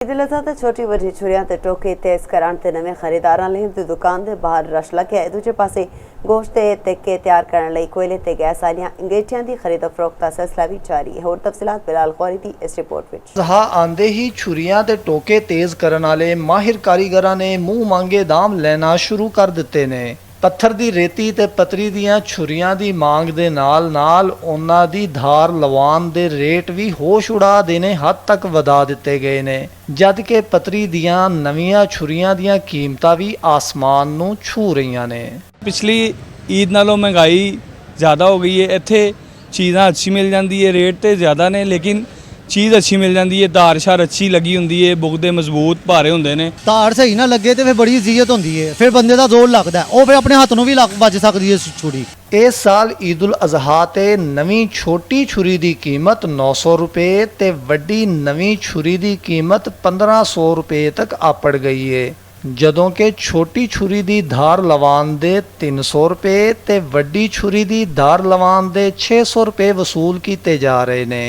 ईद उल अज़हा ते छोटी वड्डी छुरियां ते टोके तेज़ कराने ते नवे खरीदारां ਲਈ ਦੀ दुकान ਦੇ ਬਾਹਰ ਰਸ਼ ਲੱਗਿਆ ਹੈ। ਦੂਜੇ ਪਾਸੇ ਗੋਸ਼ਤ ਤੇ ਟਿੱਕੇ ਤਿਆਰ ਕਰਨ ਲਈ ਕੋਇਲੇ ਤੇ ਗੈਸ ਵਾਲੀਆਂ ਅੰਗੀਠੀਆਂ ਦੀ ਖਰੀਦ ਫਰੋਖਤ ਦਾ ਸਿਲਸਿਲਾ ਵੀ ਜਾਰੀ ਹੈ। ਹੋਰ ਤਫਸੀਲਾਤ ਬਿਲਾਲ ਖੌਰੀ ਦੀ ਇਸ ਰਿਪੋਰਟ ਵਿੱਚ। ਅਜ਼ਹਾ ਆਂਦੇ ਹੀ ਛੁਰੀਆਂ ਤੇ ਟੋਕੇ ਤੇਜ਼ ਕਰਨ ਵਾਲੇ ਮਾਹਿਰ ਕਾਰੀਗਰਾਂ ਨੇ ਮੂੰਹ ਮੰਗੇ ਦਾਮ ਲੈਣਾ ਸ਼ੁਰੂ ਕਰ ਦਿੱਤੇ ਨੇ। पत्थर की रेती ते पतरी दियां छुरियां दी मांग दे नाल उन्हां दी धार लवान दे रेट भी होश उड़ा देने हद तक वधा दिते गए ने, जद कि पतरी दियां नवीआं छुरियां दियां कीमतां भी आसमान नूं छू रहीआं ने। पिछली ईद नालों महंगाई ज़्यादा हो गई है। इत्थे चीज़ां अच्छी मिल जाती है, रेट तो ज़्यादा ने लेकिन चीज़ अच्छी मिल जाती है। धार शार अच्छी लगी होंगी है, बुगदे मजबूत भारे होंगे ने। धार सही ना लगे तो फिर बड़ी इज्जत होंगी है, फिर बंदे का जोर लगता है, वो फिर अपने हाथ में भी बच सकती है छुरी। इस साल ईद उल अज़हा ते नवीं छोटी छुरी की कीमत 900 रुपये ते वड्डी नवीं छुरी की कीमत 1500 रुपये तक आपड़ गई है, ਜਦੋਂ ਕਿ ਛੋਟੀ ਛੁਰੀ ਦੀ ਧਾਰ ਲਵਾਨ ਦੇ 300 ਰੁਪਏ ਤੇ ਵੱਡੀ ਛੁਰੀ ਦੀ ਧਾਰ ਲਵਾਨ ਦੇ 600 ਰੁਪਏ ਵਸੂਲ ਕੀਤੇ ਜਾ ਰਹੇ ਨੇ।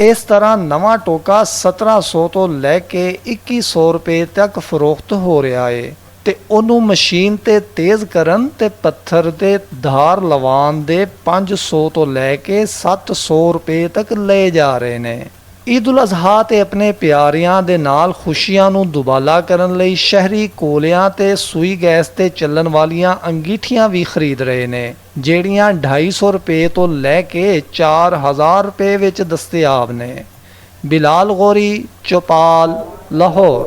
ਇਸ ਤਰ੍ਹਾਂ ਨਵਾਂ ਟੋਕਾ 1700 ਤੋਂ ਲੈ ਕੇ 2100 ਰੁਪਏ ਤੱਕ ਫਰੋਖਤ ਹੋ ਰਿਹਾ ਹੈ ਤੇ ਉਹਨੂੰ ਮਸ਼ੀਨ ਤੇ ਤੇਜ਼ ਕਰਨ ਤੇ ਪੱਥਰ ਦੇ ਧਾਰ ਲਵਾਨ ਦੇ 500 ਤੋਂ ਲੈ ਕੇ 700 ਰੁਪਏ ਤੱਕ ਲਏ ਜਾ ਰਹੇ ਨੇ। ईद उल अज़हा ते अपने प्यारियां दे नाल खुशियां नूं दुबाला करन लई शहरी कोलियां ते सूई गैस ते चलण वालियां अंगीठियां भी खरीद रहे ने, ਜਿਹੜੀਆਂ 250 रुपये तो लैके 4000 रुपये विच दस्तयाब ने। बिलाल गौरी, चौपाल, लाहौर।